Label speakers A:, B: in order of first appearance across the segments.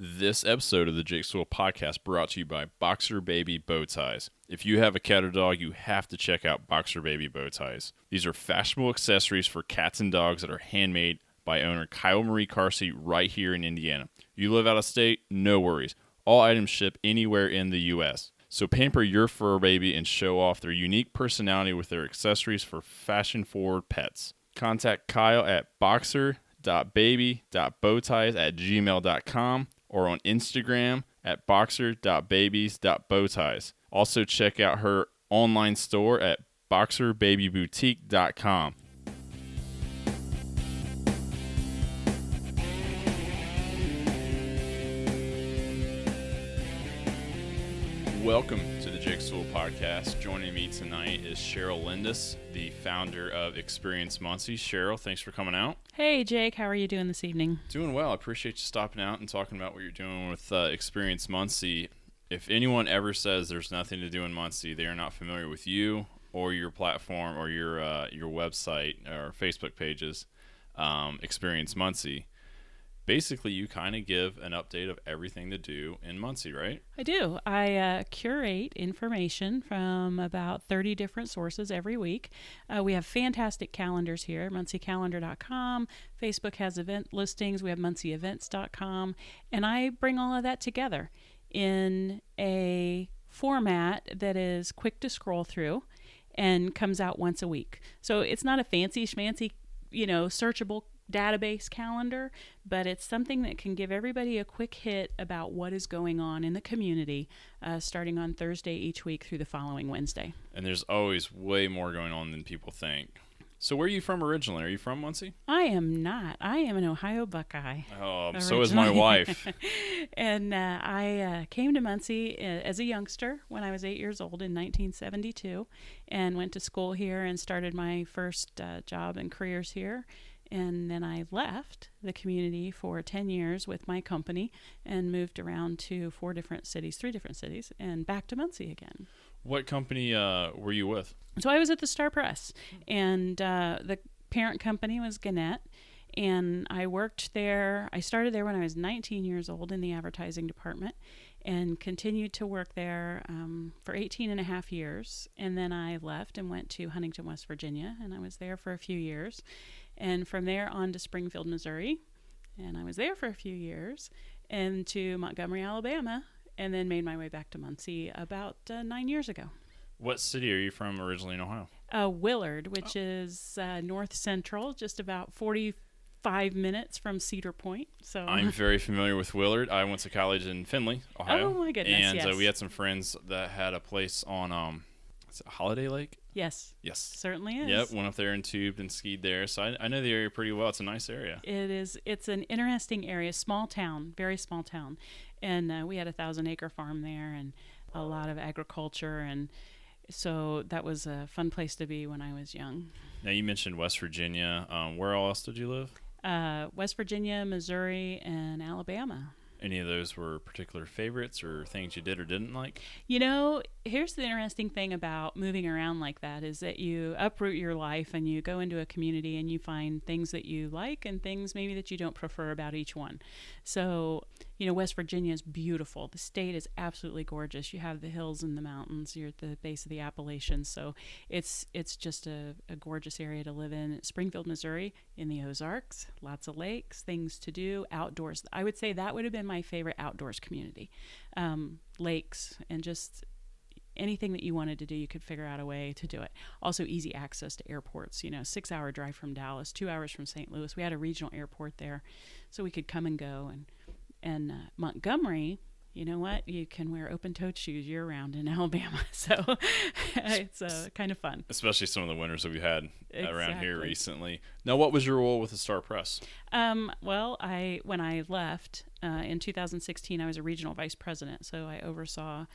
A: This episode of the Jake Sewell Podcast brought to you by Boxer Baby Bow Ties. If you have a cat or dog, you have to check out Boxer Baby Bow Ties. These are fashionable accessories for cats and dogs that are handmade by owner Kyle Marie Carsey right here in Indiana. You live out of state? No worries. All items ship anywhere in the U.S. So pamper your fur baby and show off their unique personality with their accessories for fashion-forward pets. Contact Kyle at boxer.baby.bowties@gmail.com or on Instagram at boxer.babies.bowties. Also check out her online store at boxerbabyboutique.com. Welcome to the Jake Sewell Podcast. Joining me tonight is Cheryl Lindus, the founder of Experience Muncie. Cheryl, thanks for coming out.
B: Hey, Jake. How are you doing this evening?
A: Doing well. I appreciate you stopping out and talking about what you're doing with Experience Muncie. If anyone ever says there's nothing to do in Muncie, they are not familiar with you or your platform or your website or Facebook pages, Experience Muncie. Basically, you kind of give an update of everything to do in Muncie, right?
B: I do. I curate information from about 30 different sources every week. We have fantastic calendars here, munciecalendar.com. Facebook has event listings. We have muncieevents.com. And I bring all of that together in a format that is quick to scroll through and comes out once a week. So it's not a fancy schmancy, searchable database calendar, but it's something that can give everybody a quick hit about what is going on in the community starting on Thursday each week through the following Wednesday.
A: And there's always way more going on than people think. So where are you from originally? Are you from Muncie?
B: I am not. I am an Ohio Buckeye.
A: Oh, so is my wife.
B: And I came to Muncie as a youngster when I was 8 years old in 1972 and went to school here and started my first job and careers here. And then I left the community for 10 years with my company and moved around to three different cities, and back to Muncie again.
A: What company were you with?
B: So I was at the Star Press, and the parent company was Gannett, and I worked there. I started there when I was 19 years old in the advertising department and continued to work there for 18 and a half years. And then I left and went to Huntington, West Virginia, and I was there for a few years. And from there on to Springfield, Missouri, and I was there for a few years, and to Montgomery, Alabama, and then made my way back to Muncie about 9 years ago.
A: What city are you from originally in Ohio?
B: Willard, which is north central, just about 45 minutes from Cedar Point. So
A: I'm very familiar with Willard. I went to college in Findlay, Ohio.
B: Oh my goodness!
A: And
B: yes.
A: We had some friends that had a place on is it Holiday Lake?
B: Yes.
A: Yes.
B: Certainly is.
A: Yep, went up there and tubed and skied there. So I know the area pretty well. It's a nice area.
B: It is. It's an interesting area, small town, very small town. And we had a 1,000-acre farm there and a lot of agriculture. And so that was a fun place to be when I was young.
A: Now, you mentioned West Virginia. Where else did you live?
B: West Virginia, Missouri, and Alabama.
A: Any of those were particular favorites or things you did or didn't like?
B: Here's the interesting thing about moving around like that is that you uproot your life and you go into a community and you find things that you like and things maybe that you don't prefer about each one. So, West Virginia is beautiful. The state is absolutely gorgeous. You have the hills and the mountains. You're at the base of the Appalachians. So it's just a gorgeous area to live in. Springfield, Missouri, in the Ozarks, lots of lakes, things to do, outdoors. I would say that would have been my favorite outdoors community. Lakes and just anything that you wanted to do, you could figure out a way to do it. Also easy access to airports, 6-hour drive from Dallas, 2 hours from St. Louis. We had a regional airport there, so we could come and go. And Montgomery, you know what? You can wear open-toed shoes year-round in Alabama, so it's kind of fun.
A: Especially some of the winters that we had around here
B: Exactly.
A: recently. Now, what was your role with the Star Press?
B: Well, when I left in 2016, I was a regional vice president, so I oversaw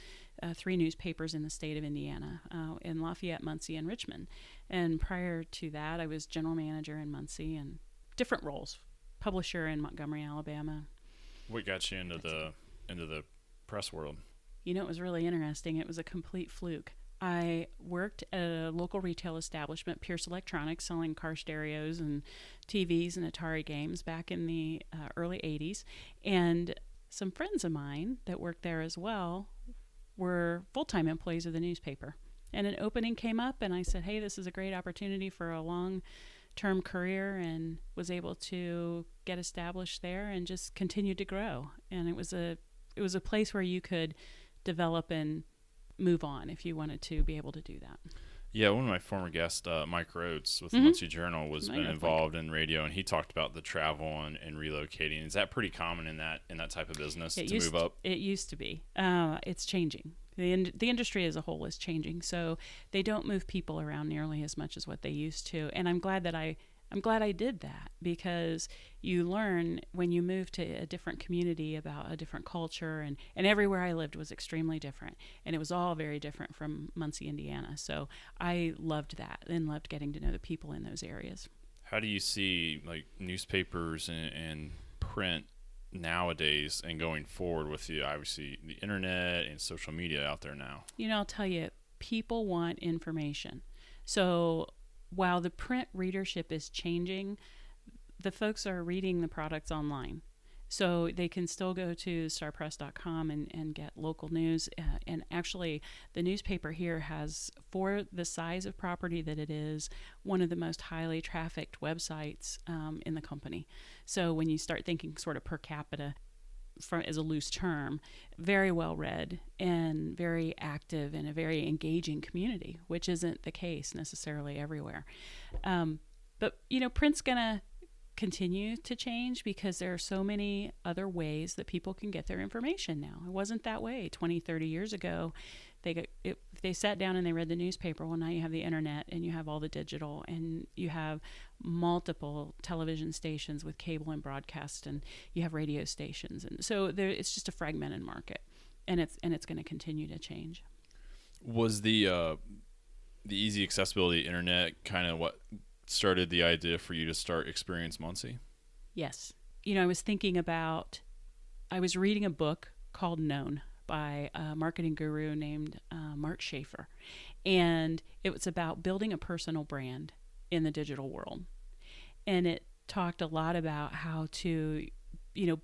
B: 3 newspapers in the state of Indiana, in Lafayette, Muncie, and Richmond. And prior to that, I was general manager in Muncie and different roles, publisher in Montgomery, Alabama.
A: What got you into the press world?
B: It was really interesting. It was a complete fluke. I worked at a local retail establishment, Pierce Electronics, selling car stereos and TVs and Atari games back in the early 80s. And some friends of mine that worked there as well were full-time employees of the newspaper. And an opening came up, and I said, hey, this is a great opportunity for a long-term career, and was able to get established there and just continued to grow. And it was a place where you could develop and move on if you wanted to be able to do that.
A: Yeah, one of my former guests, Mike Rhodes with the Muncie Journal, was been involved in radio, and he talked about the travel and relocating. Is that pretty common in that type of business to move up?
B: It used to be. It's changing. The industry as a whole is changing, so they don't move people around nearly as much as what they used to. And I'm glad I did that, because you learn when you move to a different community about a different culture, and everywhere I lived was extremely different, and it was all very different from Muncie, Indiana. So I loved that and loved getting to know the people in those areas.
A: How do you see like newspapers and print nowadays and going forward with obviously the internet and social media out there now?
B: I'll tell you, people want information. So while the print readership is changing, the folks are reading the products online. So they can still go to starpress.com and get local news. And actually, the newspaper here has, for the size of property that it is, one of the most highly trafficked websites in the company. So when you start thinking sort of per capita, as a loose term, very well read and very active and a very engaging community, which isn't the case necessarily everywhere. But print's gonna continue to change because there are so many other ways that people can get their information now. It wasn't that way 20, 30 years ago. They sat down and they read the newspaper. Well, now you have the internet, and you have all the digital, and you have multiple television stations with cable and broadcast, and you have radio stations, and so it's just a fragmented market, and it's going to continue to change.
A: Was the easy accessibility of the internet kind of what started the idea for you to start Experience Muncie?
B: Yes. I was reading a book called Known by a marketing guru named Mark Schaefer. And it was about building a personal brand in the digital world. And it talked a lot about how to,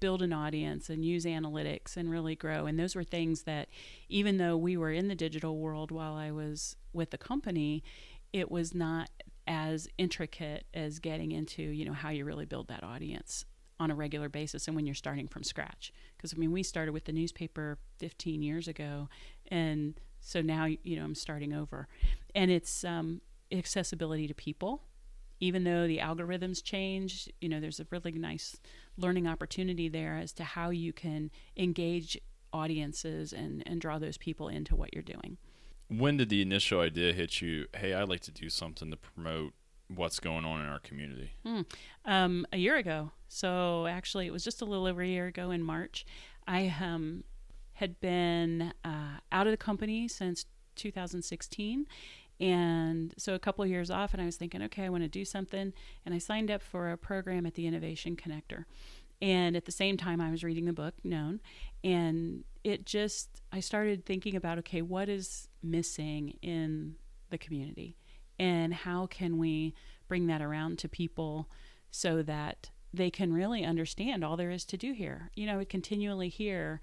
B: build an audience and use analytics and really grow. And those were things that, even though we were in the digital world while I was with the company, it was not as intricate as getting into, how you really build that audience on a regular basis and when you're starting from scratch. Because, we started with the newspaper 15 years ago, and so now, I'm starting over. And it's accessibility to people. Even though the algorithms change, there's a really nice learning opportunity there as to how you can engage audiences and draw those people into what you're doing.
A: When did the initial idea hit you, hey, I'd like to do something to promote what's going on in our community?
B: A year ago. So actually, it was just a little over a year ago in March. I had been out of the company since 2016. And so a couple of years off, and I was thinking, okay, I want to do something. And I signed up for a program at the Innovation Connector. And at the same time, I was reading the book, Known. And I started thinking about, okay, what is missing in the community? And how can we bring that around to people so that they can really understand all there is to do here? We continually hear,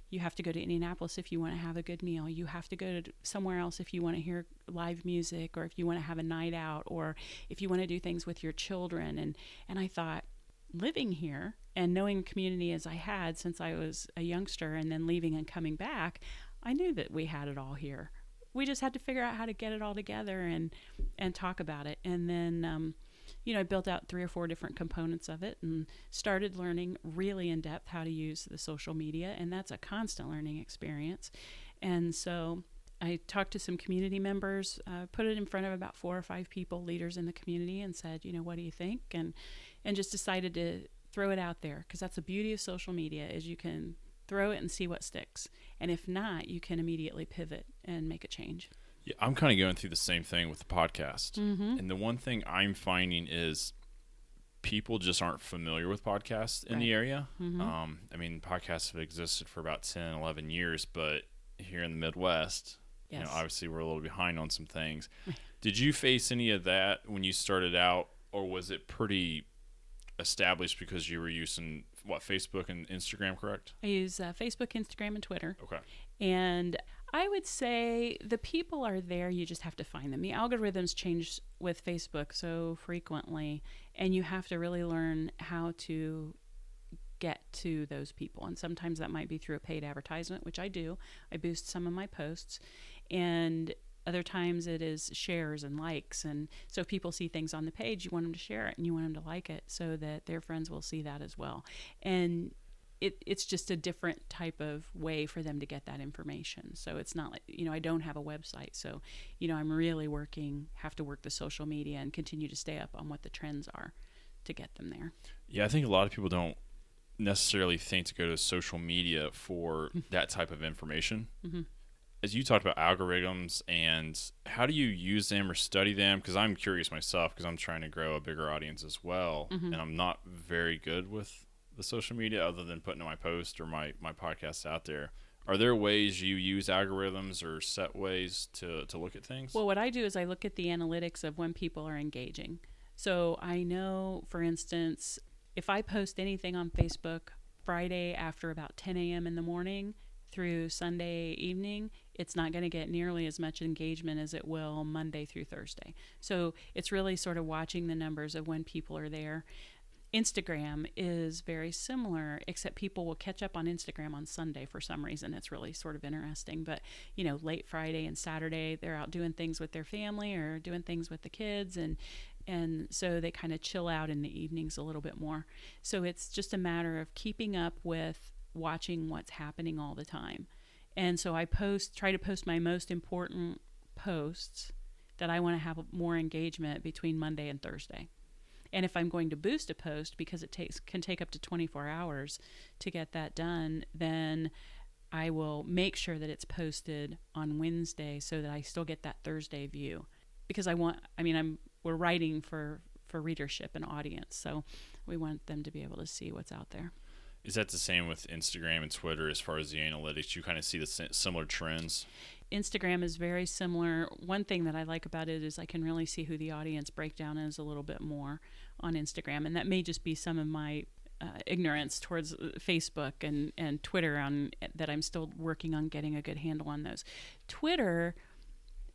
B: you have to go to Indianapolis if you want to have a good meal. You have to go to somewhere else if you want to hear live music, or if you want to have a night out, or if you want to do things with your children. And I thought, living here and knowing the community as I had since I was a youngster, and then leaving and coming back, I knew that we had it all here. We just had to figure out how to get it all together and talk about it. And then, I built out 3 or 4 different components of it and started learning really in depth how to use the social media. And that's a constant learning experience. And so I talked to some community members, put it in front of about 4 or 5 people, leaders in the community, and said, what do you think? And just decided to throw it out there, because that's the beauty of social media, is you can throw it and see what sticks. And if not, you can immediately pivot and make a change.
A: Yeah, I'm kind of going through the same thing with the podcast.
B: Mm-hmm.
A: And the one thing I'm finding is people just aren't familiar with podcasts in the area.
B: Mm-hmm.
A: Podcasts have existed for about 10, 11 years, but here in the Midwest,
B: yes,
A: obviously we're a little behind on some things. Did you face any of that when you started out, or was it pretty established because you were using Facebook and Instagram, correct?
B: I use Facebook, Instagram, and Twitter.
A: Okay.
B: And I would say the people are there. You just have to find them. The algorithms change with Facebook so frequently, and you have to really learn how to get to those people. And sometimes that might be through a paid advertisement, which I do. I boost some of my posts. And other times it is shares and likes. And so if people see things on the page, you want them to share it and you want them to like it so that their friends will see that as well. And it's just a different type of way for them to get that information. So it's not like, I don't have a website. So, I'm really have to work the social media and continue to stay up on what the trends are to get them there.
A: Yeah, I think a lot of people don't necessarily think to go to social media for that type of information. Mm-hmm. As you talked about algorithms, and how do you use them or study them? Because I'm curious myself, because I'm trying to grow a bigger audience as well, and I'm not very good with the social media other than putting my post or my podcasts out there. Are there ways you use algorithms or set ways to look at things?
B: Well, what I do is I look at the analytics of when people are engaging. So I know, for instance, if I post anything on Facebook Friday after about 10 a.m. in the morning through Sunday evening, it's not going to get nearly as much engagement as it will Monday through Thursday. So it's really sort of watching the numbers of when people are there. Instagram is very similar, except people will catch up on Instagram on Sunday for some reason. It's really sort of interesting. But, late Friday and Saturday, they're out doing things with their family or doing things with the kids. And so they kind of chill out in the evenings a little bit more. So it's just a matter of keeping up with watching what's happening all the time. And so I try to post my most important posts that I want to have more engagement between Monday and Thursday. And if I'm going to boost a post, because it can take up to 24 hours to get that done, then I will make sure that it's posted on Wednesday so that I still get that Thursday view. Because we're writing for readership and audience, so we want them to be able to see what's out there.
A: Is that the same with Instagram and Twitter as far as the analytics? You kind of see the similar trends?
B: Instagram is very similar. One thing that I like about it is I can really see who the audience breakdown is a little bit more on Instagram. And that may just be some of my ignorance towards Facebook and Twitter that I'm still working on getting a good handle on those. Twitter,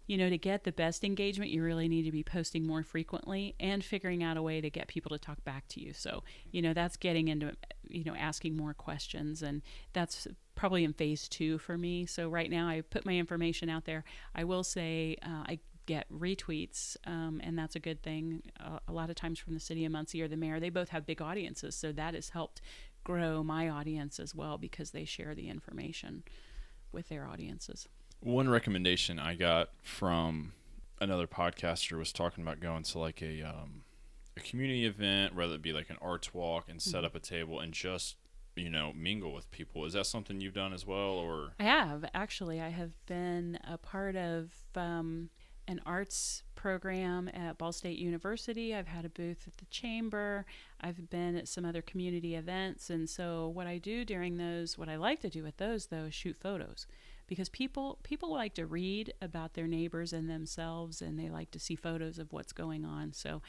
B: to get the best engagement, you really need to be posting more frequently and figuring out a way to get people to talk back to you. So, that's getting into, asking more questions. And that's probably in phase 2 for me. So right now I put my information out there. I will say I get retweets, and that's a good thing. A lot of times from the city of Muncie or the mayor, they both have big audiences. So that has helped grow my audience as well because they share the information with their audiences.
A: One recommendation I got from another podcaster was talking about going to like a community event, whether it be like an arts walk, and set up a table and just, mingle with people. Is that something you've done as well? Or
B: I have. Actually, I have been a part of an arts program at Ball State University. I've had a booth at the Chamber. I've been at some other community events. And so what I do during those, what I like to do with those, though, is shoot photos. Because people like to read about their neighbors and themselves, and they like to see photos of what's going on. So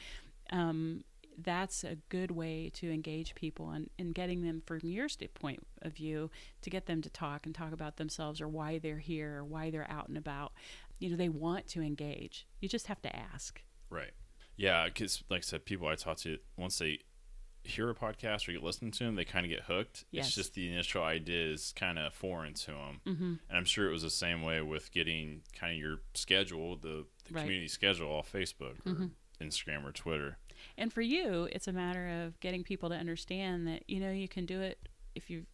B: that's a good way to engage people and getting them, from your point of view, to get them to talk about themselves or why they're here or why they're out and about. They want to engage. You just have to ask.
A: Right. Yeah, because like I said, people I talk to, once they hear a podcast or you listen to them, they kind of get hooked.
B: Yes.
A: It's just the initial idea is kind of foreign to them.
B: Mm-hmm.
A: And I'm sure it was the same way with getting kind of your schedule, the
B: right.
A: community schedule off Facebook or Instagram or Twitter.
B: And for you, it's a matter of getting people to understand that, you can do it if you've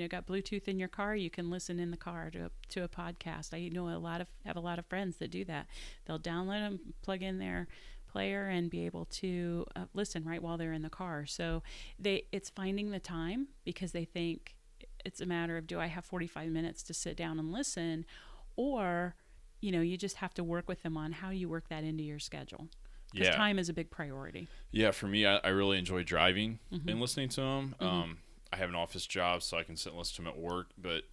B: got Bluetooth in your car. You can listen in the car to a podcast. I know have a lot of friends that do that. They'll download them, plug in their player, and be able to listen right while they're in the car. So it's finding the time, because they think it's a matter of, do I have 45 minutes to sit down and listen? Or, you just have to work with them on how you work that into your schedule. Because time is a big priority.
A: Yeah, for me, I really enjoy driving and listening to them. I have an office job, so I can sit and listen to them at work. But,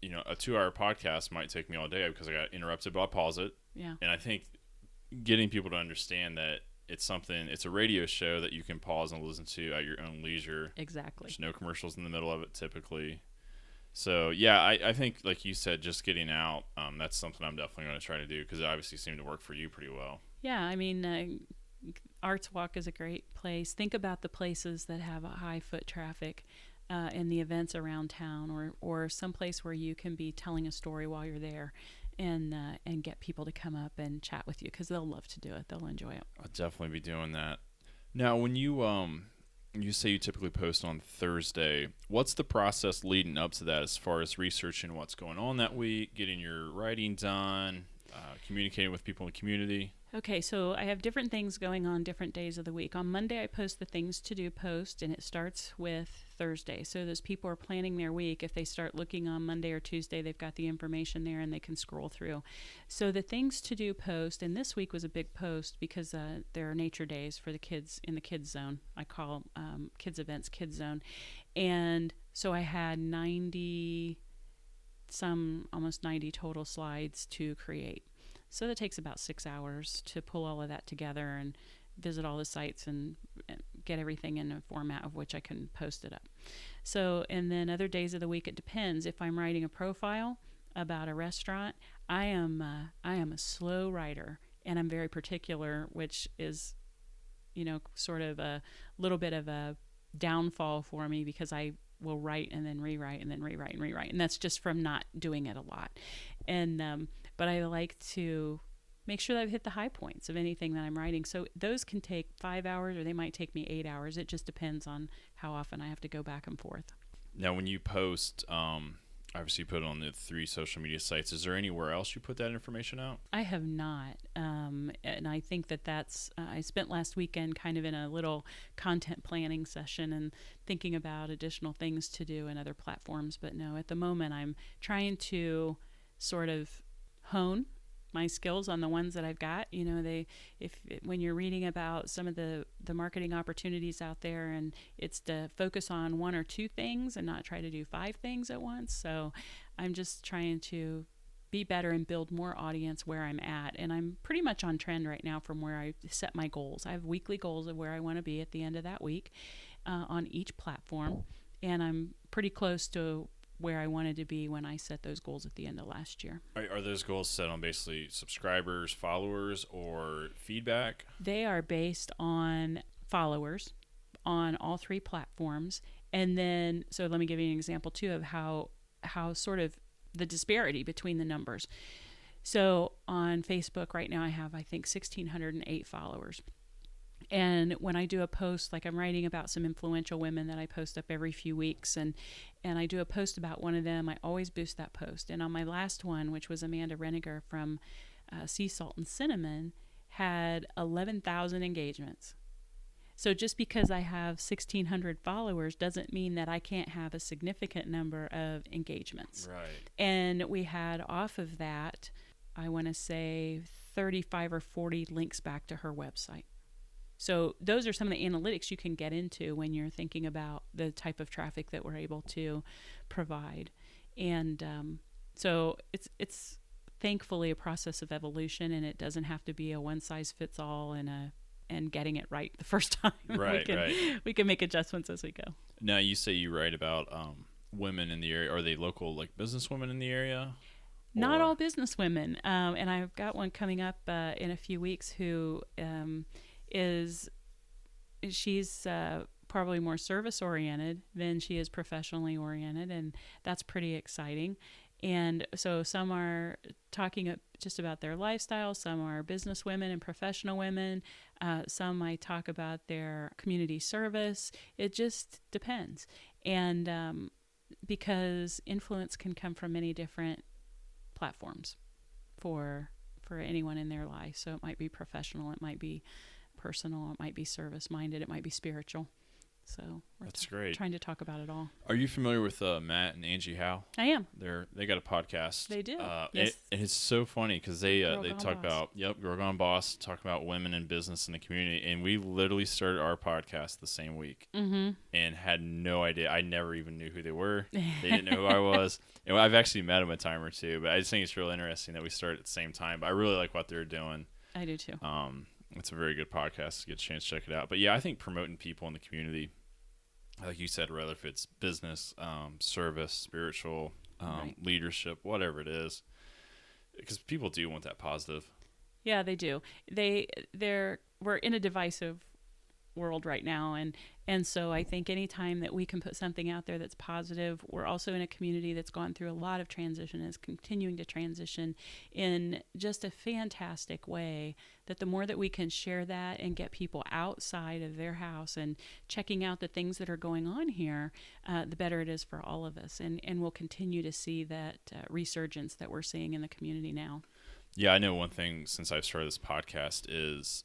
A: a 2-hour podcast might take me all day because I got interrupted, but I'll pause it.
B: Yeah.
A: And I think getting people to understand that it's a radio show that you can pause and listen to at your own leisure.
B: Exactly.
A: There's no commercials in the middle of it typically. So, yeah, I think, like you said, just getting out, that's something I'm definitely going to try to do because it obviously seemed to work for you pretty well.
B: Yeah, I mean, Arts Walk is a great place. Think about the places that have a high foot traffic and the events around town, or someplace where you can be telling a story while you're there, and get people to come up and chat with you because they'll love to do it. They'll enjoy it.
A: I'll definitely be doing that. Now, when you say you typically post on Thursday, what's the process leading up to that as far as researching what's going on that week, getting your writing done, communicating with people in the community?
B: Okay, so I have different things going on different days of the week. On Monday, I post the things to do post, and it starts with Thursday. So those people are planning their week. If they start looking on Monday or Tuesday, they've got the information there and they can scroll through. So the things to do post, and this week was a big post because there are nature days for the kids in the kids zone. I call kids events kids zone. And so I had almost 90 total slides to create. So that takes about 6 hours to pull all of that together and visit all the sites and get everything in a format of which I can post it up. So, and then other days of the week, it depends. If I'm writing a profile about a restaurant, I am a slow writer, and I'm very particular, which is, sort of a little bit of a downfall for me because I will write and then rewrite and then rewrite and rewrite, and that's just from not doing it a lot. And but I like to make sure that I've hit the high points of anything that I'm writing. So those can take 5 hours, or they might take me 8 hours. It just depends on how often I have to go back and forth.
A: Now, when you post, obviously you put it on the 3 social media sites. Is there anywhere else you put that information out?
B: I have not. And I think that's, I spent last weekend kind of in a little content planning session and thinking about additional things to do in other platforms. But no, at the moment I'm trying to sort of hone my skills on the ones that I've got. When you're reading about some of the marketing opportunities out there, and it's to focus on 1 or 2 things and not try to do 5 things at once. So I'm just trying to be better and build more audience where I'm at. And I'm pretty much on trend right now from where I set my goals. I have weekly goals of where I want to be at the end of that week on each platform. And I'm pretty close to where I wanted to be when I set those goals at the end of last year.
A: Are those goals set on basically subscribers, followers, or feedback?
B: They are based on followers on all 3 platforms. And then, so let me give you an example too of how sort of the disparity between the numbers. So on Facebook right now I have, I think, 1,608 followers. And when I do a post, like I'm writing about some influential women that I post up every few weeks, and I do a post about one of them, I always boost that post. And on my last one, which was Amanda Reniger from Sea Salt and Cinnamon, had 11,000 engagements. So just because I have 1,600 followers doesn't mean that I can't have a significant number of engagements.
A: Right.
B: And we had off of that, I want to say 35 or 40 links back to her website. So those are some of the analytics you can get into when you're thinking about the type of traffic that we're able to provide. And so it's thankfully a process of evolution, and it doesn't have to be a one-size-fits-all and getting it right the first time.
A: Right,
B: we can make adjustments as we go.
A: Now, you say you write about women in the area. Are they local, like, business women in the area?
B: Not all business women. And I've got one coming up in a few weeks who she's probably more service oriented than she is professionally oriented, and that's pretty exciting. And so some are talking just about their lifestyle, some are business women and professional women, some I talk about their community service. It just depends. And because influence can come from many different platforms for anyone in their life. So it might be professional, it might be personal, it might be service-minded, it might be spiritual. So
A: that's great.
B: Trying to talk about it all.
A: Are you familiar with Matt and Angie Howe?
B: I am.
A: They got a podcast.
B: They do.
A: Yes. And it's so funny because they talk
B: Boss.
A: about Girl Gone Boss, talk about women in business in the community, and we literally started our podcast the same week and had no idea. I never even knew who they were. They didn't know who I was. And I've actually met them a time or two, but I just think it's really interesting that we started at the same time. But I really like what they're doing.
B: I do too.
A: It's a very good podcast. Get a chance to check it out. But yeah, I think promoting people in the community, like you said, whether if it's business, service, spiritual,
B: Right.
A: leadership, whatever it is, because people do want that positive.
B: Yeah, they do. We're in a divisive world right now, and so I think anytime that we can put something out there that's positive, we're also in a community that's gone through a lot of transition, is continuing to transition in just a fantastic way, that the more that we can share that and get people outside of their house and checking out the things that are going on here, the better it is for all of us, and we'll continue to see that resurgence that we're seeing in the community now.
A: Yeah, I know one thing since I've started this podcast is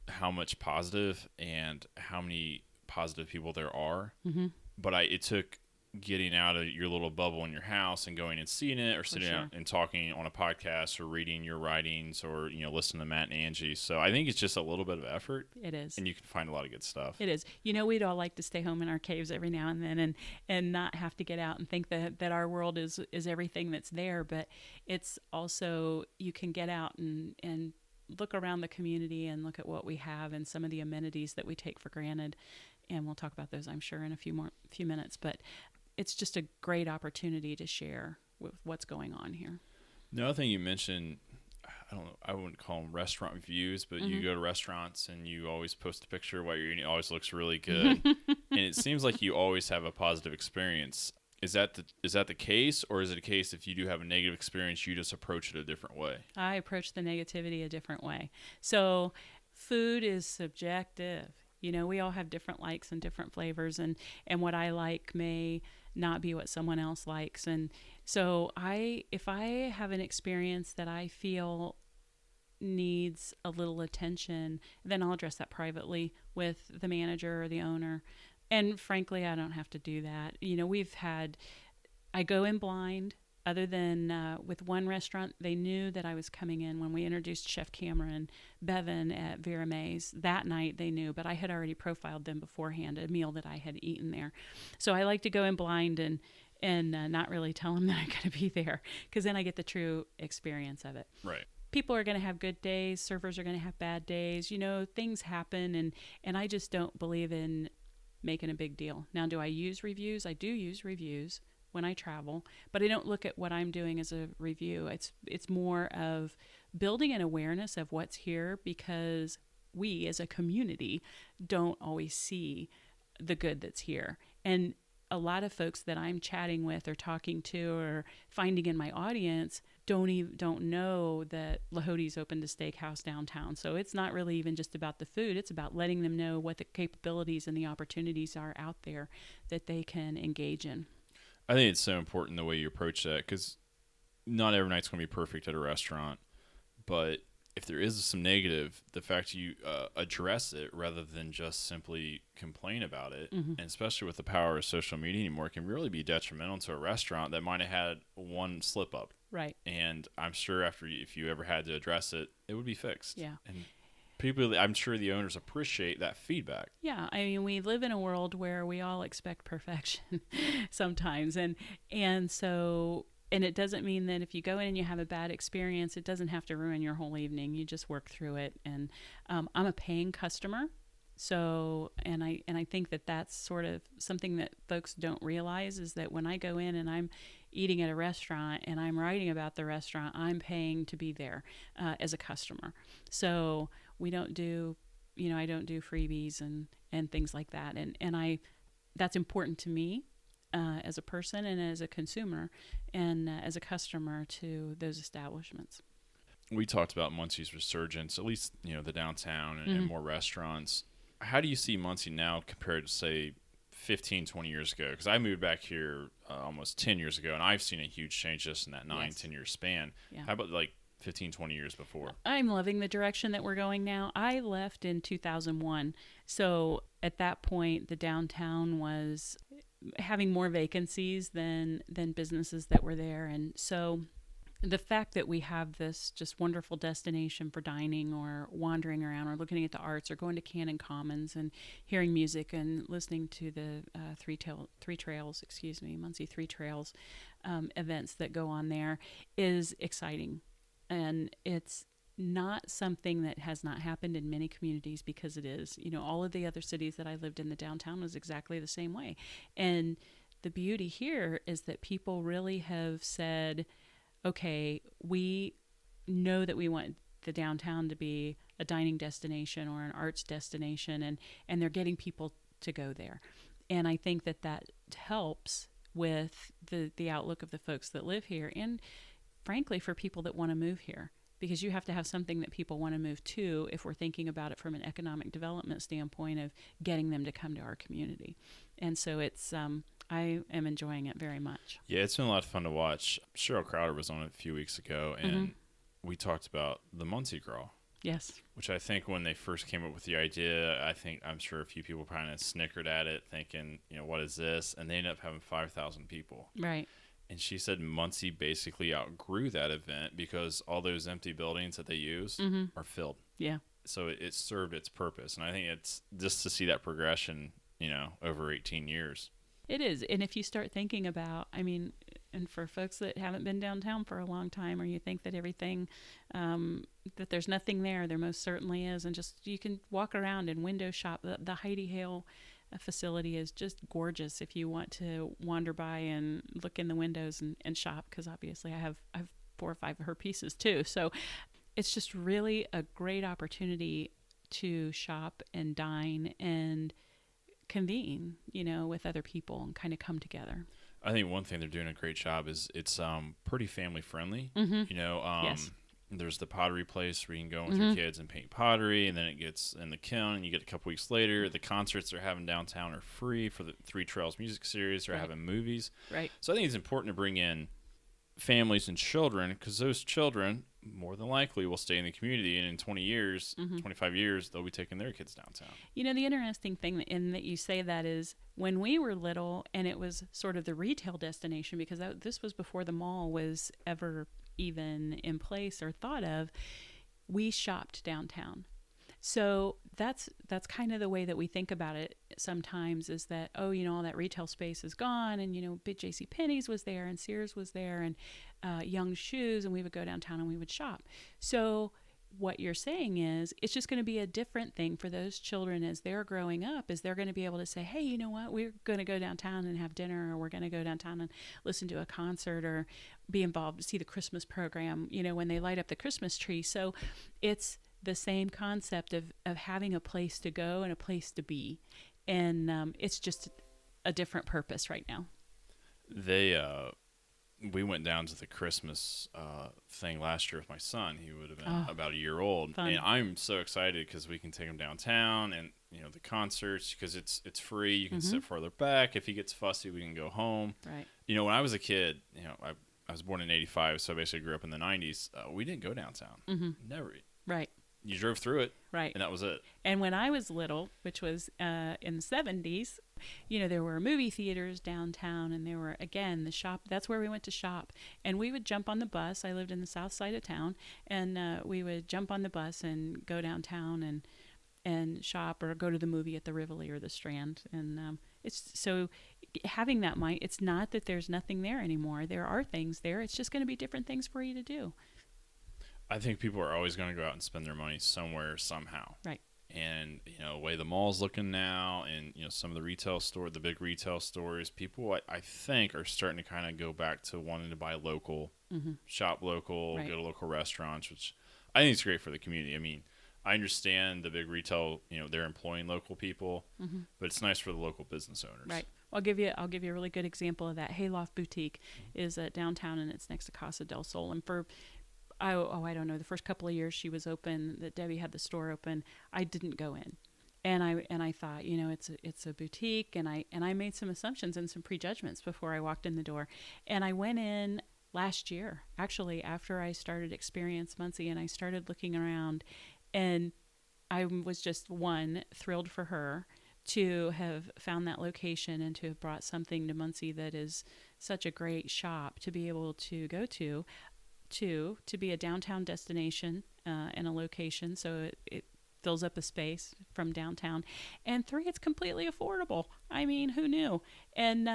A: how much positive and how many positive people there are.
B: Mm-hmm.
A: But it took getting out of your little bubble in your house and going and seeing it, or sitting out and talking on a podcast, or reading your writings, or listening to Matt and Angie. So I think it's just a little bit of effort.
B: It is.
A: And you can find a lot of good stuff.
B: It is. We'd all like to stay home in our caves every now and then, and not have to get out and think that our world is everything that's there. But it's also, you can get out and look around the community and look at what we have and some of the amenities that we take for granted. And we'll talk about those, I'm sure, in a few minutes. But it's just a great opportunity to share with what's going on here.
A: The other thing you mentioned, I don't know, I wouldn't call them restaurant reviews, but you go to restaurants and you always post a picture of what you're eating. It always looks really good. And it seems like you always have a positive experience. Is that the case, or is it a case if you do have a negative experience, you just approach it a different way?
B: I approach the negativity a different way. So food is subjective. We all have different likes and different flavors, and what I like may not be what someone else likes. And so if I have an experience that I feel needs a little attention, then I'll address that privately with the manager or the owner. And frankly, I don't have to do that. I go in blind. Other than with one restaurant, they knew that I was coming in when we introduced Chef Cameron Bevan at Vera Mae's. That night they knew, but I had already profiled them beforehand, a meal that I had eaten there. So I like to go in blind and not really tell them that I'm going to be there, because then I get the true experience of it.
A: Right.
B: People are going to have good days. Servers are going to have bad days. Things happen, and I just don't believe in making a big deal. Now, do I use reviews? I do use reviews when I travel, but I don't look at what I'm doing as a review. It's more of building an awareness of what's here, because we as a community don't always see the good that's here. And a lot of folks that I'm chatting with or talking to or finding in my audience don't know that Lahody's opened a steakhouse downtown. So it's not really even just about the food. It's about letting them know what the capabilities and the opportunities are out there that they can engage in.
A: I think it's so important the way you approach that, because not every night's going to be perfect at a restaurant. But if there is some negative, the fact you address it rather than just simply complain about it, and especially with the power of social media anymore, can really be detrimental to a restaurant that might have had one slip up.
B: Right.
A: And I'm sure if you ever had to address it, it would be fixed.
B: Yeah.
A: And I'm sure the owners appreciate that feedback.
B: Yeah, I mean, we live in a world where we all expect perfection sometimes, and so, and it doesn't mean that if you go in and you have a bad experience, it doesn't have to ruin your whole evening. You just work through it. And I'm a paying customer, so and I think that that's sort of something that folks don't realize, is that when I go in and I'm eating at a restaurant and I'm writing about the restaurant, I'm paying to be there as a customer. So we don't do, I don't do freebies and things like that. And that's important to me as a person and as a consumer and as a customer to those establishments.
A: We talked about Muncie's resurgence, at least, the downtown and more restaurants. How do you see Muncie now compared to, say, 15, 20 years ago? Because I moved back here almost 10 years ago, and I've seen a huge change just in that 10-year span. Yeah. How about 15, 20 years before?
B: I'm loving the direction that we're going now. I left in 2001. So at that point, the downtown was having more vacancies than businesses that were there. And so the fact that we have this just wonderful destination for dining or wandering around or looking at the arts or going to Cannon Commons and hearing music and listening to the Muncie Three Trails events that go on there is exciting. And it's not something that has not happened in many communities, because it is. All of the other cities that I lived in, the downtown was exactly the same way. And the beauty here is that people really have said, okay, we know that we want the downtown to be a dining destination or an arts destination, and they're getting people to go there. And I think that helps with the outlook of the folks that live here, and frankly for people that want to move here, because you have to have something that people want to move to if we're thinking about it from an economic development standpoint of getting them to come to our community. And so it's I am enjoying it very much.
A: Yeah, it's been a lot of fun to watch. Cheryl Crowder was on it a few weeks ago, and we talked about the Muncie Crawl.
B: Yes.
A: Which I think when they first came up with the idea, I'm sure a few people kind of snickered at it, thinking, what is this? And they ended up having 5,000 people.
B: Right.
A: And she said Muncie basically outgrew that event because all those empty buildings that they use are filled.
B: Yeah.
A: So it served its purpose. And I think it's just to see that progression, over 18 years.
B: It is. And if you start thinking about, and for folks that haven't been downtown for a long time, or you think that everything, that there's nothing there, there most certainly is. And just, you can walk around and window shop. The Heidi Hale facility is just gorgeous if you want to wander by and look in the windows and shop, because obviously I have 4 or 5 of her pieces too. So it's just really a great opportunity to shop and dine and convene, with other people and kind of come together.
A: I think one thing they're doing a great job is it's pretty family friendly.
B: Yes.
A: There's the pottery place where you can go with your kids and paint pottery, and then it gets in the kiln, and you get a couple weeks later. The concerts they're having downtown are free for the Three Trails music series. They're having movies.
B: Right.
A: So I think it's important to bring in families and children, because those children more than likely will stay in the community, and in 20 years, 25 years, they'll be taking their kids downtown.
B: The interesting thing in that you say that is, when we were little and it was sort of the retail destination, because this was before the mall was ever even in place or thought of, we shopped downtown. So that's kind of the way that we think about it sometimes, is that, all that retail space is gone, and, big JCPenney's was there, and Sears was there, and Young Shoes, and we would go downtown and we would shop. So what you're saying is, it's just going to be a different thing for those children as they're growing up, is they're going to be able to say, hey, you know what, we're going to go downtown and have dinner, or we're going to go downtown and listen to a concert, or be involved to see the Christmas program, when they light up the Christmas tree. So it's the same concept of having a place to go and a place to be. And it's just a different purpose right now.
A: We went down to the Christmas thing last year with my son. He would have been about a year old.
B: Fun.
A: And I'm so excited because we can take him downtown, and the concerts, because it's free. You can sit further back. If he gets fussy, we can go home.
B: Right.
A: When I was a kid, I was born in 85, so I basically grew up in the 90s. We didn't go downtown. Never.
B: Right.
A: You drove through it.
B: Right.
A: And that was it.
B: And when I was little, which was in the 70s, there were movie theaters downtown, and there were, again, the shop. That's where we went to shop. And we would jump on the bus. I lived in the south side of town, and we would jump on the bus and go downtown and shop, or go to the movie at the Rivoli or the Strand. And it's so having that mind, it's not that there's nothing there anymore. There are things there. It's just going to be different things for you to do.
A: I think people are always going to go out and spend their money somewhere, somehow.
B: Right.
A: And, the way the mall's looking now, and, some of the big retail stores, people, I think, are starting to kind of go back to wanting to buy local, shop local, go to local restaurants, which I think is great for the community. I understand the big retail, they're employing local people, but it's nice for the local business owners.
B: Right. I'll give you a really good example of that. Hayloft Boutique is downtown, and it's next to Casa del Sol. And for I don't know, the first couple of years she was open, that Debbie had the store open, I didn't go in. And I thought, it's a boutique, and I made some assumptions and some prejudgments before I walked in the door. And I went in last year, actually, after I started Experience Muncie, and I started looking around, and I was just, thrilled for her to have found that location and to have brought something to Muncie that is such a great shop to be able to go to. 2, to be a downtown destination and a location, so it fills up a space from downtown. And 3, it's completely affordable. Who knew? And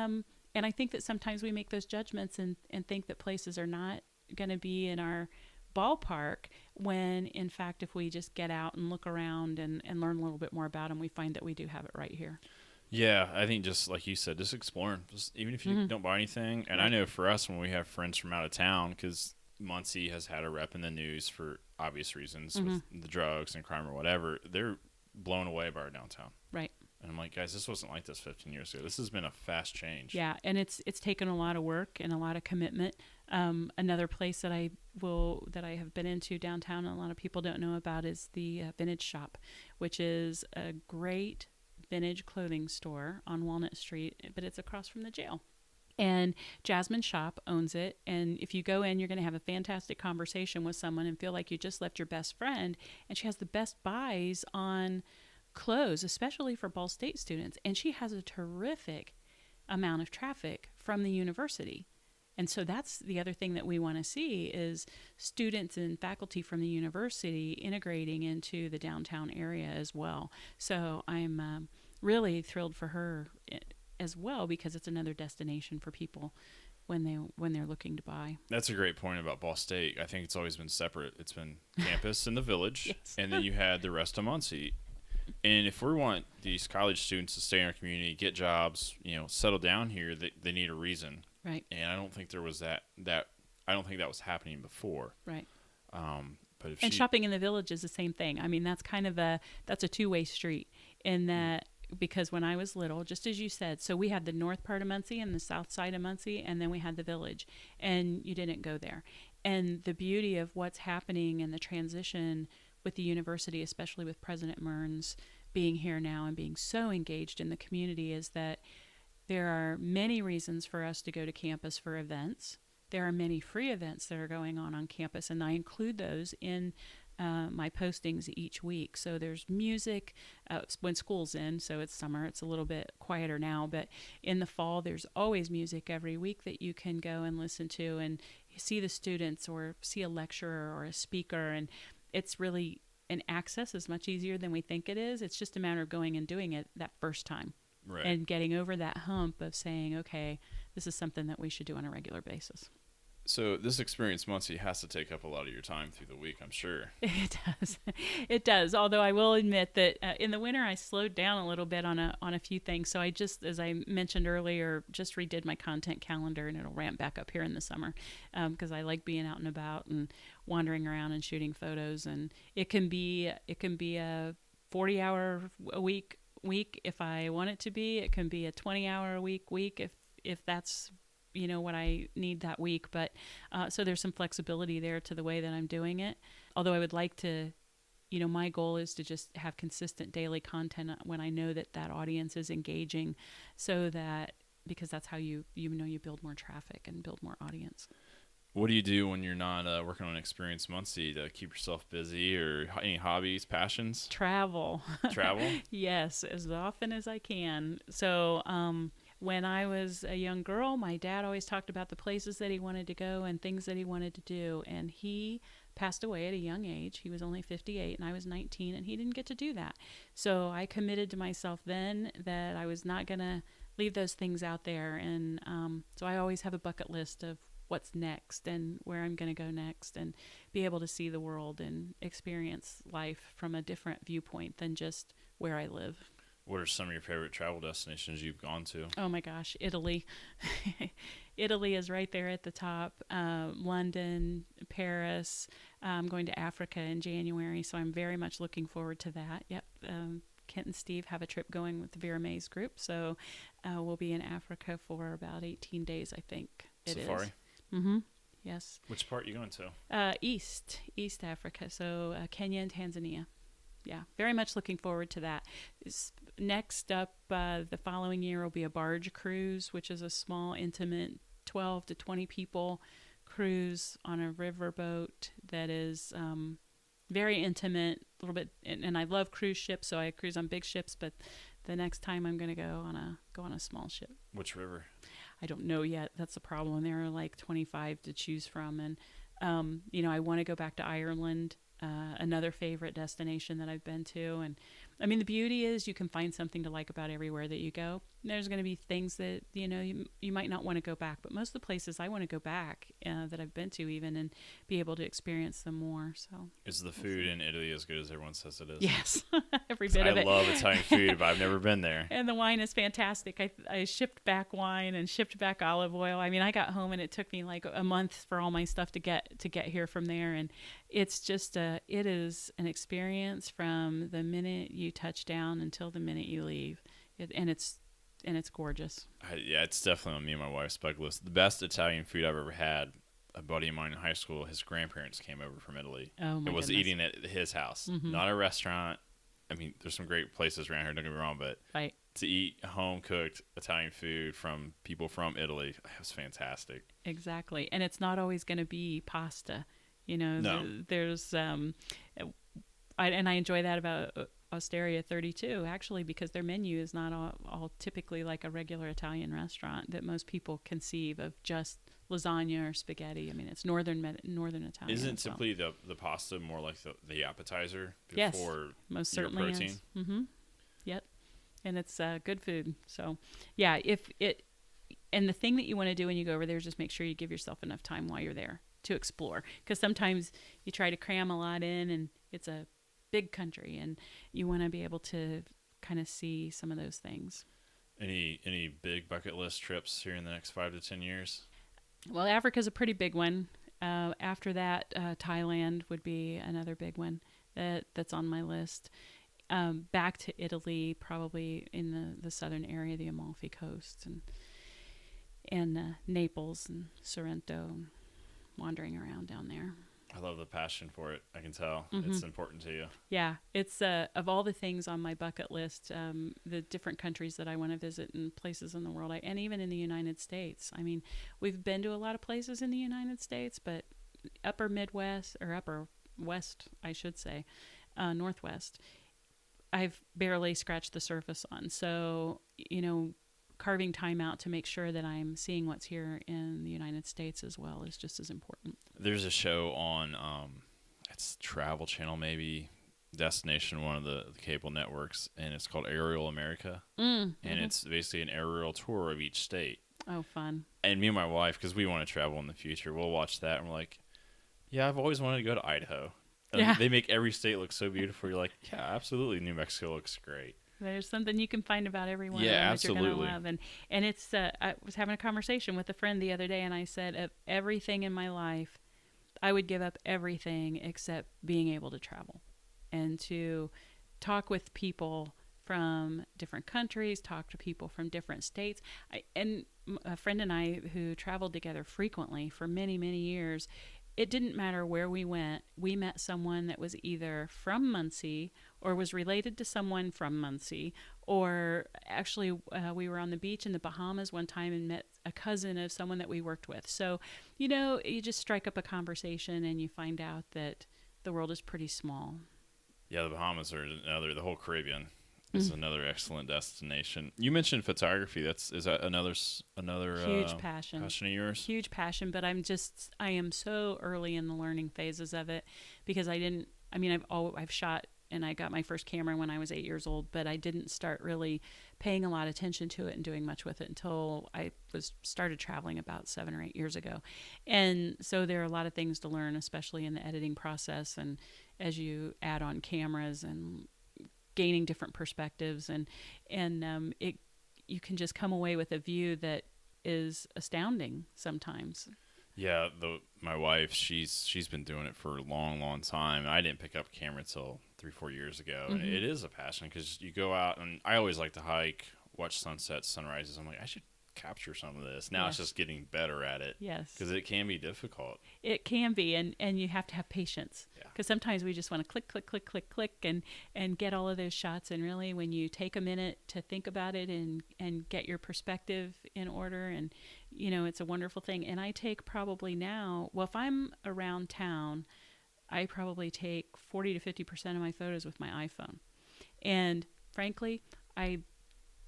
B: I think that sometimes we make those judgments and think that places are not going to be in our ballpark, when in fact, if we just get out and look around and learn a little bit more about them, we find that we do have it right here.
A: Yeah, I think just like you said, just exploring, just, even if you don't buy anything. And I know for us, when we have friends from out of town, because Muncie has had a rep in the news for obvious reasons with the drugs and crime or whatever, they're blown away by our downtown.
B: Right.
A: And I'm like, guys, this wasn't like this 15 years ago. This has been a fast change.
B: Yeah, and it's taken a lot of work and a lot of commitment. Another place that I have been into downtown, and a lot of people don't know about, is the Vintage Shop, which is a great vintage clothing store on Walnut Street, but it's across from the jail. And Jasmine Shop owns it. And if you go in, you're going to have a fantastic conversation with someone and feel like you just left your best friend. And she has the best buys on clothes, especially for Ball State students. And she has a terrific amount of traffic from the university. And so that's the other thing that we want to see is students and faculty from the university integrating into the downtown area as well. So I'm really thrilled for her as well, because it's another destination for people when they're looking to buy.
A: That's a great point about Ball State. I think it's always been separate. It's been campus and the village,
B: Yes.
A: and then you had the rest of Muncie. And if we want these college students to stay in our community, get jobs, settle down here, they need a reason.
B: Right.
A: And I don't think there was that I don't think that was happening before.
B: Right.
A: But if
B: and shopping in the village is the same thing. I mean, that's a two-way street in that, because when I was little, just as you said, so we had the north part of Muncie and the south side of Muncie, and then we had the village, and you didn't go there. And the beauty of what's happening and the transition with the university, especially with President Mearns being here now and being so engaged in the community, is that there are many reasons for us to go to campus for events. There are many free events that are going on campus, and I include those in my postings each week. So there's music when school's in, so it's summer, it's a little bit quieter now, but in the fall there's always music every week that you can go and listen to and see the students or see a lecturer or a speaker, and it's really, an access is much easier than we think it is. It's just a matter of going and doing it that first time.
A: Right.
B: And getting over that hump of saying, okay, this is something that we should do on a regular basis.
A: So this experience, Muncie, has to take up a lot of your time through the week, I'm sure.
B: It does. It does. Although I will admit that in the winter I slowed down a little bit on a few things. So I just, as I mentioned earlier, just redid my content calendar, and it'll ramp back up here in the summer because I like being out and about and wandering around and shooting photos. And it can be a 40-hour a week if I want it to be. It can be a 20-hour a week if that's what I need that week. But so there's some flexibility there to the way that I'm doing it. Although I would like to, my goal is to just have consistent daily content when I know that audience is engaging, so that, because that's how you build more traffic and build more audience.
A: What do you do when you're not working on Experience Muncie to keep yourself busy, or any hobbies, passions?
B: Travel.
A: Travel?
B: Yes, as often as I can. So, when I was a young girl, my dad always talked about the places that he wanted to go and things that he wanted to do. And he passed away at a young age. He was only 58 and I was 19, and he didn't get to do that. So I committed to myself then that I was not going to leave those things out there. And so I always have a bucket list of what's next and where I'm going to go next, and be able to see the world and experience life from a different viewpoint than just where I live.
A: What are some of your favorite travel destinations you've gone to?
B: Oh my gosh, Italy. Italy is right there at the top. London, Paris. I'm going to Africa in January, so I'm very much looking forward to that. Yep. Kent and Steve have a trip going with the Vera Mays group, so we'll be in Africa for about 18 days, I think.
A: Safari?
B: Mm-hmm. Yes.
A: Which part are you going to?
B: East Africa, so Kenya and Tanzania. Yeah, very much looking forward to that. Next up, the following year will be a barge cruise, which is a small, intimate 12 to 20 people cruise on a riverboat that is very intimate, a little bit. And I love cruise ships, so I cruise on big ships. But the next time I'm going to go on a small ship.
A: Which river?
B: I don't know yet. That's the problem. There are like 25 to choose from, and I want to go back to Ireland. Another favorite destination that I've been to, and I mean, the beauty is you can find something to like about everywhere that you go. There's going to be things that, you might not want to go back, but most of the places I want to go back that I've been to even and be able to experience them more. So
A: Is the food in Italy as good as everyone says it is?
B: yes, every bit of it.
A: I love Italian food, but I've never been there.
B: And the wine is fantastic. I shipped back wine and shipped back olive oil. I mean, I got home and it took me like a month for all my stuff to get here from there. And it's just it is an experience from the minute you touch down until the minute you leave. And it's gorgeous.
A: Yeah, it's definitely on me and my wife's bucket list. The best Italian food I've ever had. A buddy of mine in high school, his grandparents came over from Italy.
B: Oh my
A: and was
B: goodness.
A: eating at his house,
B: Mm-hmm.
A: not a restaurant. I mean, there's some great places around here. Don't get me wrong, but
B: Right.
A: to eat home cooked Italian food from people from Italy, it was fantastic.
B: Exactly. And it's not always going to be pasta.
A: No.
B: There's and I enjoy that about Osteria 32 actually, because their menu is not all typically like a regular Italian restaurant that most people conceive of, just lasagna or spaghetti. I mean, it's northern Italian.
A: Isn't
B: as well.
A: typically the pasta more like the appetizer
B: Yes,
A: before
B: most
A: your
B: certainly
A: protein?
B: is. Mm-hmm. Yep. And it's good food. So, yeah, and the thing that you want to do when you go over there is just make sure you give yourself enough time while you're there to explore. Because sometimes you try to cram a lot in, and it's a big country, and you want to be able to kind of see some of those things.
A: Any big bucket list trips here in the next 5 to 10 years?
B: Well, Africa's a pretty big one. After that, Thailand would be another big one that's on my list. Back to Italy, probably in the southern area, the Amalfi Coast, and Naples and Sorrento, and wandering around down there.
A: I love the passion for it. I can tell.
B: Mm-hmm.
A: It's important to you.
B: Yeah, it's of all the things on my bucket list, the different countries that I want to visit and places in the world, and even in the United States. I mean, we've been to a lot of places in the United States, but upper Midwest, or upper West, I should say, Northwest, I've barely scratched the surface on. So, carving time out to make sure that I'm seeing what's here in the United States as well is just as important.
A: There's a show on it's Travel Channel, maybe Destination, one of the cable networks, and it's called Aerial America. And it's basically an aerial tour of each state.
B: Oh, fun.
A: And me and my wife, because we want to travel in the future, we'll watch that and we're like, yeah, I've always wanted to go to Idaho. And
B: Yeah.
A: they make every state look so beautiful. You're like, yeah, absolutely, New Mexico looks great.
B: There's something you can find about every one
A: Yeah,
B: of them that
A: absolutely.
B: you're going to love. And it's, I was having a conversation with a friend the other day, and I said, of everything in my life, I would give up everything except being able to travel and to talk with people from different countries, talk to people from different states. And a friend and I who traveled together frequently for many, many years, it didn't matter where we went. We met someone that was either from Muncie or was related to someone from Muncie, or actually we were on the beach in the Bahamas one time and met a cousin of someone that we worked with. So, you just strike up a conversation and you find out that the world is pretty small.
A: Yeah, the Bahamas are the whole Caribbean is another excellent destination. You mentioned photography. Is that another
B: Huge passion
A: of yours?
B: Huge passion, but I am so early in the learning phases of it, because I've shot, and I got my first camera when I was 8 years old, but I didn't start really paying a lot of attention to it and doing much with it until I started traveling about 7 or 8 years ago. And so there are a lot of things to learn, especially in the editing process, and as you add on cameras and gaining different perspectives, and you can just come away with a view that is astounding sometimes.
A: Yeah, my wife, she's been doing it for a long, long time. I didn't pick up a camera until 3-4 years ago, and it is a passion, because you go out, and I always like to hike, watch sunsets, sunrises. I'm like, I should capture some of this. Now It's just getting better at it.
B: Yes,
A: because it can be difficult.
B: It can be, and you have to have patience, because sometimes we just want to click, click, click, click, click, and get all of those shots. And really, when you take a minute to think about it and get your perspective in order, and it's a wonderful thing. And I take probably now, well, if I'm around town, I probably take 40 to 50% of my photos with my iPhone. And frankly, I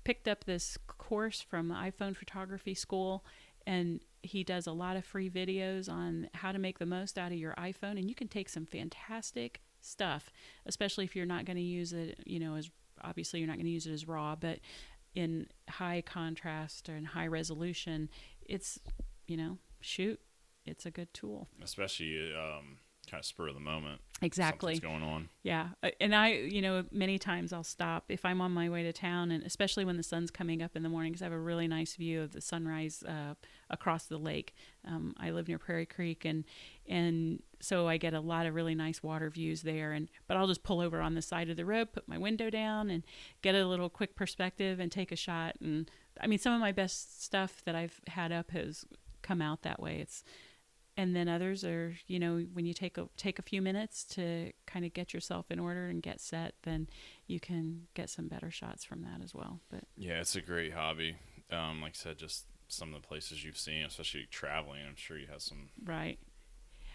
B: picked up this course from iPhone Photography School, and he does a lot of free videos on how to make the most out of your iPhone, and you can take some fantastic stuff, especially if you're not going to use it, as obviously you're not going to use it as raw, but in high contrast or in high resolution, it's, shoot, it's a good tool.
A: Especially kind of spur of the moment.
B: Exactly.
A: Something's going on.
B: Yeah. And many times I'll stop if I'm on my way to town, and especially when the sun's coming up in the morning, because I have a really nice view of the sunrise across the lake. I live near Prairie Creek, and so I get a lot of really nice water views there. But I'll just pull over on the side of the road, put my window down, and get a little quick perspective and take a shot. And I mean, some of my best stuff that I've had up has come out that way. And then others are, when you take a few minutes to kind of get yourself in order and get set, then you can get some better shots from that as well. But
A: yeah, it's a great hobby. Like I said, just some of the places you've seen, especially traveling, I'm sure you have some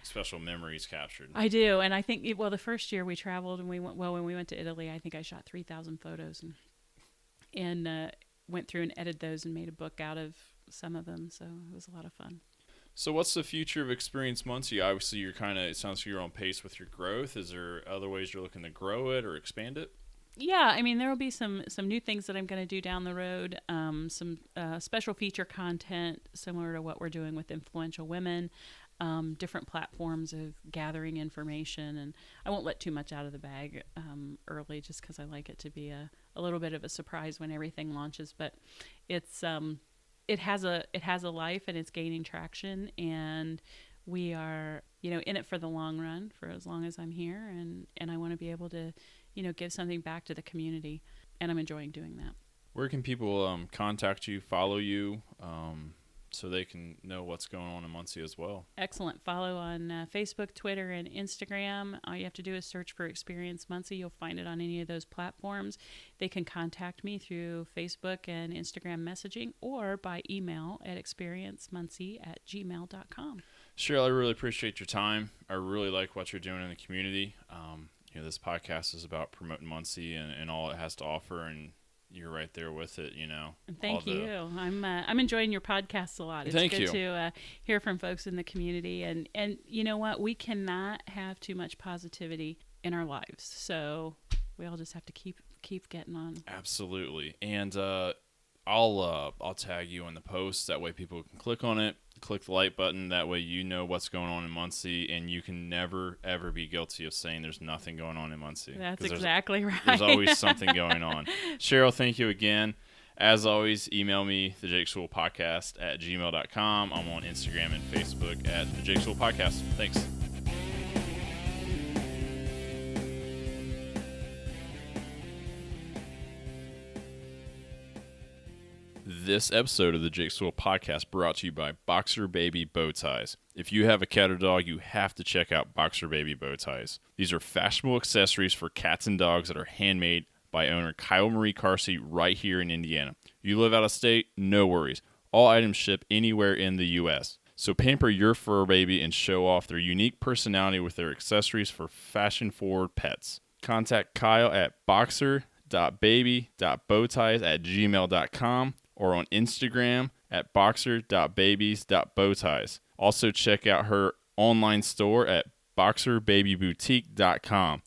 A: special memories captured.
B: I do. And I think, the first year we traveled and when we went to Italy, I think I shot 3,000 photos and went through and edited those and made a book out of some of them. So it was a lot of fun.
A: So what's the future of Experience Muncie? Obviously, it sounds like you're on pace with your growth. Is there other ways you're looking to grow it or expand it?
B: Yeah, I mean, there will be some new things that I'm going to do down the road, some special feature content similar to what we're doing with Influential Women, different platforms of gathering information. And I won't let too much out of the bag early, just because I like it to be a little bit of a surprise when everything launches. But it's... It has a life, and it's gaining traction, and we are, in it for the long run, for as long as I'm here, and I want to be able to, give something back to the community, and I'm enjoying doing that.
A: Where can people contact you, follow you, so they can know what's going on in Muncie as well?
B: Excellent. Follow on Facebook, Twitter, and Instagram. All you have to do is search for Experience Muncie. You'll find it on any of those platforms. They can contact me through Facebook and Instagram messaging or by email at experiencemuncie@gmail.com.
A: Cheryl, I really appreciate your time. I really like what you're doing in the community. This podcast is about promoting Muncie and all it has to offer, and you're right there with it,
B: And thank you. I'm enjoying your podcast a lot. It's good to hear from folks in the community, and you know what? We cannot have too much positivity in our lives, so we all just have to keep getting on.
A: Absolutely, and I'll tag you in the post. That way, people can click on it, click the like button. That way, you know what's going on in Muncie, and you can never ever be guilty of saying there's nothing going on in Muncie.
B: That's exactly right.
A: There's always something going on. Cheryl, thank you again. As always, email me, thejakesewellpodcast@gmail.com. I'm on Instagram and Facebook at The Jake Sewell Podcast. Thanks. This episode of the Jake Sewell Podcast brought to you by Boxer Baby Bow Ties. If you have a cat or dog, you have to check out Boxer Baby Bow Ties. These are fashionable accessories for cats and dogs that are handmade by owner Kyle Marie Carsey right here in Indiana. You live out of state? No worries. All items ship anywhere in the U.S. So pamper your fur baby and show off their unique personality with their accessories for fashion-forward pets. Contact Kyle at boxer.baby.bowties@gmail.com or on Instagram at boxer.babies.bowties. Also check out her online store at boxerbabyboutique.com.